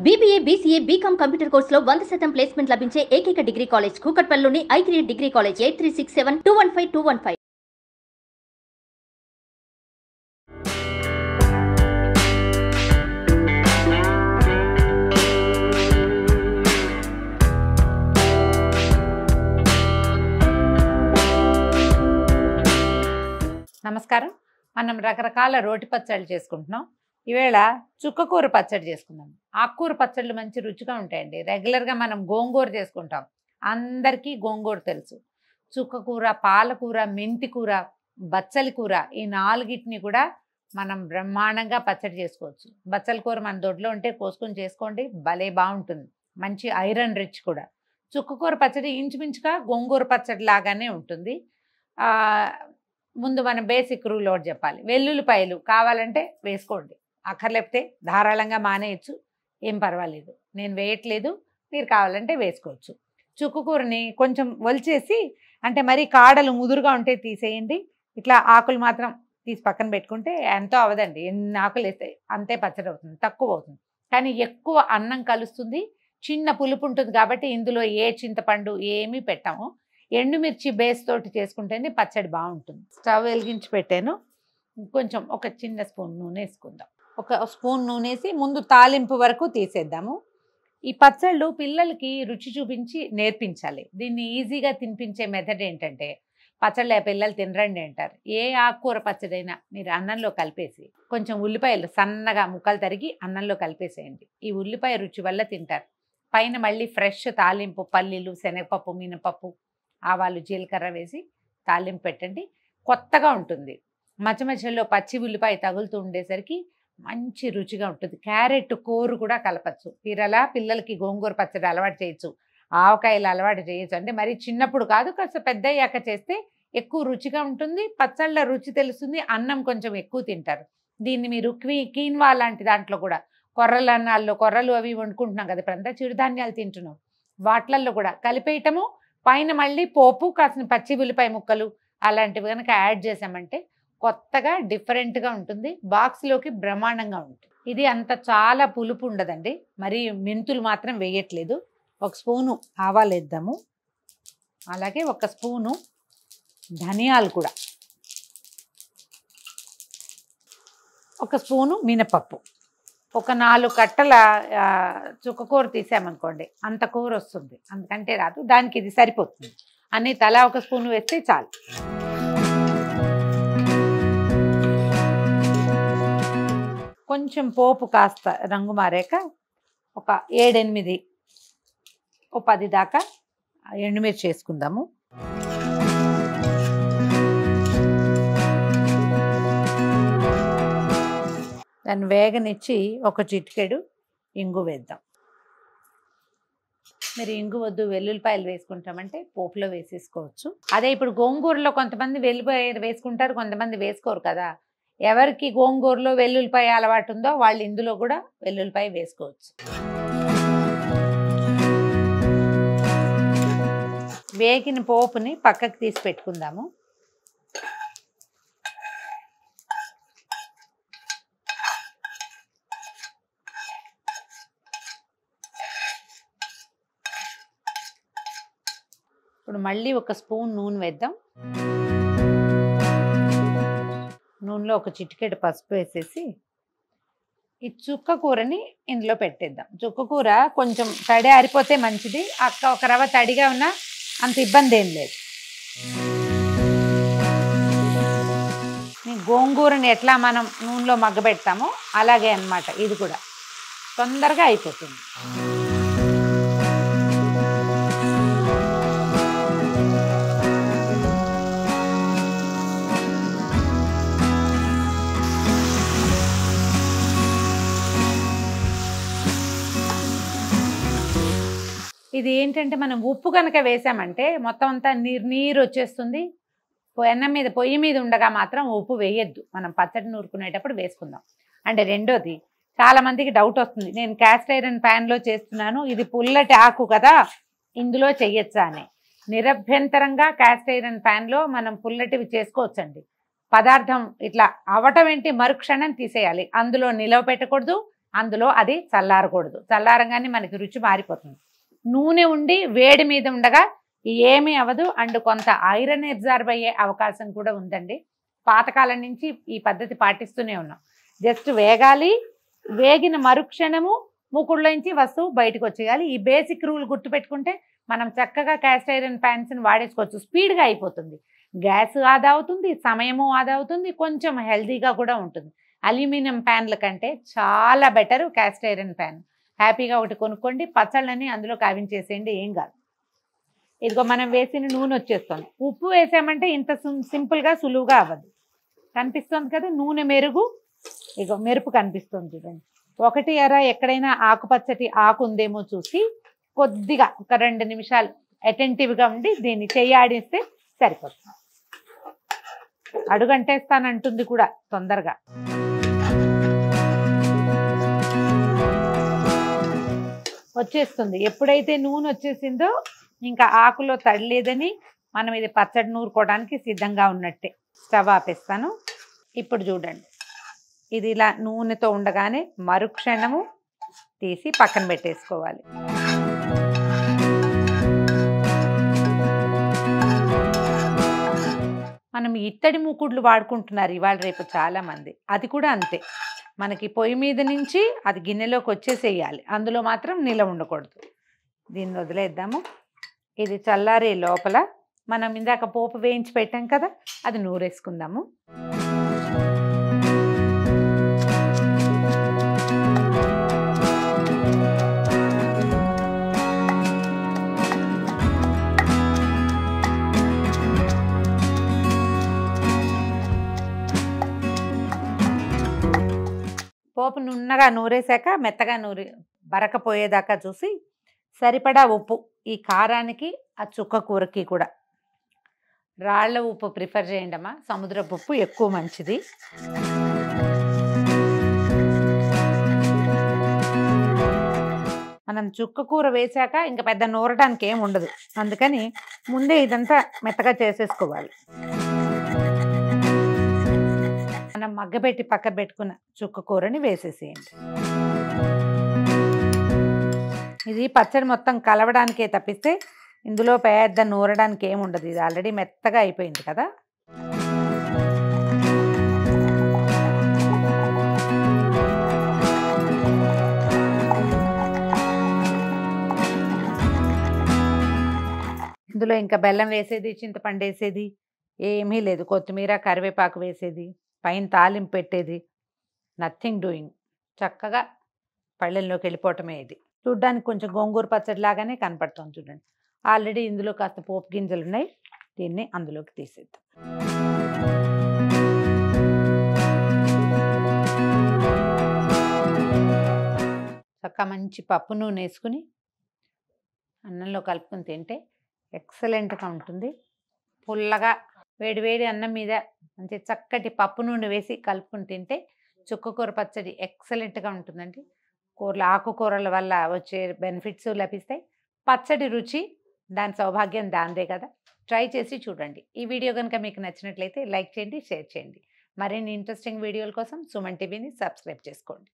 BBA, BCA, BCom computer కోర్సులో 100% placement లభించే ఏకైక డిగ్రీ కాలేజ్ కూకట్పల్లిలోని ఐక్రియేట్ డిగ్రీ కాలేజ్ 8367215215. నమస్కారం. మనం రకరకాల రోటి పచ్చళ్ళు చేసుకుంటున్నాం. ఈవేళ చుక్కకూర పచ్చడి చేసుకుందాం. ఆకుకూర పచ్చళ్ళు మంచి రుచిగా ఉంటాయండి. రెగ్యులర్గా మనం గోంగూర చేసుకుంటాం. అందరికీ గోంగూర తెలుసు. చుక్కకూర, పాలకూర, మెంతి కూర, బచ్చలి కూర, ఈ నాలుగిటిని కూడా మనం బ్రహ్మాండంగా పచ్చడి చేసుకోవచ్చు. బచ్చలి కూర మన దొడ్లో ఉంటే కోసుకొని చేసుకోండి, భలే బాగుంటుంది. మంచి ఐరన్ రిచ్ కూడా. చుక్కకూర పచ్చడి ఇంచుమించుగా గోంగూర పచ్చడి లాగానే ఉంటుంది. ముందు మనం బేసిక్ రూల్ ఒకటి చెప్పాలి. వెల్లుల్లిపాయలు కావాలంటే వేసుకోండి, అక్కర్లేకపోతే ధారాళంగా మానేయచ్చు, ఏం పర్వాలేదు. నేను వేయట్లేదు, మీరు కావాలంటే వేసుకోవచ్చు. చుక్కకూరని కొంచెం ఒలిచేసి, అంటే మరీ కాడలు ముదురుగా ఉంటే తీసేయండి. ఇట్లా ఆకులు మాత్రం తీసి పక్కన పెట్టుకుంటే ఎంతో అవదండి. ఎన్ని ఆకులు వేస్తే అంతే పచ్చడి అవుతుంది, తక్కువ అవుతుంది. కానీ ఎక్కువ అన్నం కలుస్తుంది, చిన్న పులుపు ఉంటుంది. కాబట్టి ఇందులో ఏ చింతపండు ఏమీ పెట్టాము. ఎండుమిర్చి బేస్ తోటి చేసుకుంటేనే పచ్చడి బాగుంటుంది. స్టవ్ వెలిగించి పెట్టాను. కొంచెం ఒక చిన్న స్పూన్ నూనె వేసుకుందాం. ఒక స్పూన్ నూనె వేసి ముందు తాలింపు వరకు తీసేద్దాము. ఈ పచ్చళ్ళు పిల్లలకి రుచి చూపించి నేర్పించాలి. దీన్ని ఈజీగా తినిపించే మెథడ్ ఏంటంటే, పచ్చళ్ళ పిల్లలు తినరండి అంటారు. ఏ ఆకుకూర పచ్చడైనా మీరు అన్నంలో కలిపేసి కొంచెం ఉల్లిపాయలు సన్నగా ముక్కలు తరిగి అన్నంలో కలిపేసేయండి. ఈ ఉల్లిపాయ రుచి వల్ల తింటారు. పైన మళ్ళీ ఫ్రెష్ తాలింపు, పల్లీలు, శనగపప్పు, మినపప్పు, ఆవాలు, జీలకర్ర వేసి తాలింపు పెట్టండి. కొత్తగా ఉంటుంది. మధ్య మధ్యలో పచ్చి ఉల్లిపాయ తగులుతూ ఉండేసరికి మంచి రుచిగా ఉంటుంది. క్యారెట్ కూర కూడా కలపచ్చు. తీరలా పిల్లలకి గోంగూర పచ్చడి అలవాటు చేయొచ్చు, ఆవకాయలు అలవాటు చేయొచ్చు. అంటే మరి చిన్నప్పుడు కాదు, కాస్త పెద్ద అయ్యాక చేస్తే ఎక్కువ రుచిగా ఉంటుంది. పచ్చళ్ళ రుచి తెలుస్తుంది, అన్నం కొంచెం ఎక్కువ తింటారు. దీన్ని మీరు కీన్వా లాంటి దాంట్లో కూడా, కొర్రల అన్నాల్లో కొర్రలు అవి వండుకుంటున్నాం కదా, ఇప్పుడంతా చిరుధాన్యాలు తింటున్నాం, వాటిల్లో కూడా కలిపేయటము. పైన మళ్ళీ పోపు, కాసిన పచ్చి ఉల్లిపాయ ముక్కలు అలాంటివి కనుక యాడ్ చేసామంటే కొత్తగా డిఫరెంట్గా ఉంటుంది. బాక్స్లోకి బ్రహ్మాండంగా ఉంటుంది. ఇది అంత చాలా పులుపు ఉండదండి. మరి మెంతులు మాత్రం వేయట్లేదు. ఒక స్పూను ఆవాలు వేద్దాము, అలాగే ఒక స్పూను ధనియాలు కూడా, ఒక స్పూను మినపప్పు. ఒక 4 కట్టల చుక్కకూర తీసామనుకోండి, అంత కూర వస్తుంది, అందుకంటే రాదు. దానికి ఇది సరిపోతుంది. అన్నీ తలా ఒక స్పూన్ వేస్తే చాలు. కొంచెం పోపు కాస్త రంగు మారాక ఒక 7-8, ఓ 10 దాకా ఎండుమిర్చి వేసుకుందాము. దాన్ని వేగనిచ్చి ఒక చిటికెడు ఇంగు వేద్దాం. మీరు ఇంగు వద్దు, వెల్లుల్లిపాయలు వేసుకుంటామంటే పోపులో వేసేసుకోవచ్చు. అదే ఇప్పుడు గోంగూరలో కొంతమంది వెల్లుల్లిపాయ వేసుకుంటారు, కొంతమంది వేసుకోరు కదా. ఎవరికి గోంగూరలో వెల్లుల్లిపాయ అలవాటు ఉందో వాళ్ళు ఇందులో కూడా వెల్లుల్లిపాయ వేసుకోవచ్చు. వేగిన పోపుని పక్కకు తీసి పెట్టుకుందాము. ఇప్పుడు మళ్ళీ ఒక స్పూన్ నూనె వేద్దాం. నూనెలో ఒక చిటికెడు పసుపు వేసేసి ఈ చుక్కకూరని ఇందులో పెట్టేద్దాం. చుక్కకూర కొంచెం తడి ఆరిపోతే మంచిది. ఒక రవ్వ తడిగా ఉన్నా అంత ఇబ్బంది ఏం లేదు. గోంగూరని ఎట్లా మనం నూనెలో మగ్గబెడతామో అలాగే అన్నమాట. ఇది కూడా తొందరగా అయిపోతుంది. ఇది ఏంటంటే, మనం ఉప్పు కనుక వేసామంటే మొత్తం అంతా నీరు వచ్చేస్తుంది. అన్నం మీద, పొయ్యి మీద ఉండగా మాత్రం ఉప్పు వేయద్దు. మనం పచ్చడి నూరుకునేటప్పుడు వేసుకుందాం. అంటే రెండోది, చాలామందికి డౌట్ వస్తుంది, నేను క్యాస్ట్ ఐరన్ ప్యాన్లో చేస్తున్నాను, ఇది పుల్లటి ఆకు కదా, ఇందులో చెయ్యొచ్చా అని. నిరభ్యంతరంగా క్యాస్ట్ ఐరన్ ప్యాన్లో మనం పుల్లటివి చేసుకోవచ్చండి. పదార్థం ఇట్లా అవటం ఏంటి, మరుక్షణం తీసేయాలి. అందులో నిలవ పెట్టకూడదు, అందులో అది చల్లారకూడదు. చల్లారంగానే మనకి రుచి మారిపోతుంది. నూనె ఉండి వేడి మీద ఉండగా ఏమీ అవ్వదు. అండ్ కొంత ఐరన్ అబ్జార్బ్ అయ్యే అవకాశం కూడా ఉందండి. పాతకాలం నుంచి ఈ పద్ధతి పాటిస్తూనే ఉన్నాం. జస్ట్ వేగాలి, వేగిన మరుక్షణము మూకుడులోంచి వస్తువు బయటకు వచ్చేయాలి. ఈ బేసిక్ రూల్ గుర్తుపెట్టుకుంటే మనం చక్కగా క్యాస్ట్ ఐరన్ ప్యాన్స్ని వాడేసుకోవచ్చు. స్పీడ్గా అయిపోతుంది, గ్యాస్ ఆదా అవుతుంది, సమయము ఆదా అవుతుంది, కొంచెం హెల్తీగా కూడా ఉంటుంది. అల్యూమినియం ప్యాన్ల కంటే చాలా బెటర్ క్యాస్ట్ ఐరన్ ప్యాన్. హ్యాపీగా ఒకటి కొనుక్కోండి, పచ్చళ్ళని అందులో కావించేసేయండి, ఏం కాదు. ఇదిగో మనం వేసిన నూనె వచ్చేస్తుంది. ఉప్పు వేసామంటే ఇంత సింపుల్గా సులువుగా అవ్వదు. కనిపిస్తుంది కదా నూనె మెరుగు, ఇగో మెరుపు కనిపిస్తుంది చూడండి. ఒకటి ఎక్కడైనా ఆకుపచ్చటి ఆకు ఉందేమో చూసి కొద్దిగా ఒక 2 నిమిషాలు అటెంటివ్గా ఉండి దీన్ని చెయ్యాడిస్తే సరిపోతుంది. అడుగంటేస్తానంటుంది కూడా తొందరగా. వచ్చేస్తుంది. ఎప్పుడైతే నూనె వచ్చేసిందో ఇంకా ఆకులో తడి లేదని మనం ఇది పచ్చడి నూరుకోవడానికి సిద్ధంగా ఉన్నట్టే. స్టవ్ ఆపేస్తాను. ఇప్పుడు చూడండి, ఇది ఇలా నూనెతో ఉండగానే మరుక్షణము తీసి పక్కన పెట్టేసుకోవాలి. మనం ఇత్తడి మూకుడ్లు వాడుకుంటున్నారు ఇవాళ రేపు చాలామంది. అది కూడా అంతే, మనకి పొయ్యి మీద నుంచి అది గిన్నెలోకి వచ్చేసేయాలి, అందులో మాత్రం నిలవ ఉండకూడదు. దీన్ని వదిలేద్దాము. ఇది చల్లారే లోపల మనం ఇందాక పోపు వేయించి పెట్టాం కదా, అది నూరేసుకుందాము. పోపు నున్నగా నూరేసాక మెత్తగా బరకపోయేదాకా చూసి సరిపడా ఉప్పు, ఈ కారానికి ఆ చుక్క కూరకి కూడా రాళ్ల ఉప్పు ప్రిఫర్ చేయండి అమ్మా, సముద్రపు ఉప్పు ఎక్కువ మంచిది. మనం చుక్క కూర వేసాక ఇంకా పెద్ద నూరడానికి ఏం ఉండదు, అందుకని ముందే ఇదంతా మెత్తగా చేసేసుకోవాలి. మనం మగ్గబెట్టి పక్కన పెట్టుకున్న చుక్క కూరని వేసేసేయండి. ఇది పచ్చడి మొత్తం కలవడానికే తప్పిస్తే ఇందులో పెద్ద నూరడానికి ఏమి ఉండదు. ఇది ఆల్రెడీ మెత్తగా అయిపోయింది కదా. ఇందులో ఇంకా బెల్లం వేసేది, చింతపండు వేసేది ఏమీ లేదు. కొత్తిమీర, కరివేపాకు వేసేది, పైన తాలింపు పెట్టేది, నథింగ్ డూయింగ్. చక్కగా పళ్ళెల్లోకి వెళ్ళిపోవటమే. ఇది చూడ్డానికి కొంచెం గోంగూర పచ్చడి లాగానే కనపడుతుంది చూడండి. ఆల్రెడీ ఇందులో కాస్త పోపు గింజలు ఉన్నాయి, దీన్ని అందులోకి తీసేద్దాం. చక్కగా మంచి పప్పు నూనె వేసుకుని అన్నంలో కలుపుకొని తింటే ఎక్సలెంట్గా ఉంటుంది. పుల్లగా వేడివేడి అన్నం మీద మంచి చక్కటి పప్పు నూనె వేసి కలుపుకొని తింటే చుక్కకూర పచ్చడి ఎక్సలెంట్గా ఉంటుందండి. ఆకుకూరల వల్ల వచ్చే బెనిఫిట్స్ లభిస్తాయి. పచ్చడి రుచి, దాని సౌభాగ్యం దాందే కదా. ట్రై చేసి చూడండి. ఈ వీడియో కనుక మీకు నచ్చినట్లయితే లైక్ చేయండి, షేర్ చేయండి. మరిన్ని ఇంట్రెస్టింగ్ వీడియోల కోసం సుమన్ టీవీని సబ్స్క్రైబ్ చేసుకోండి.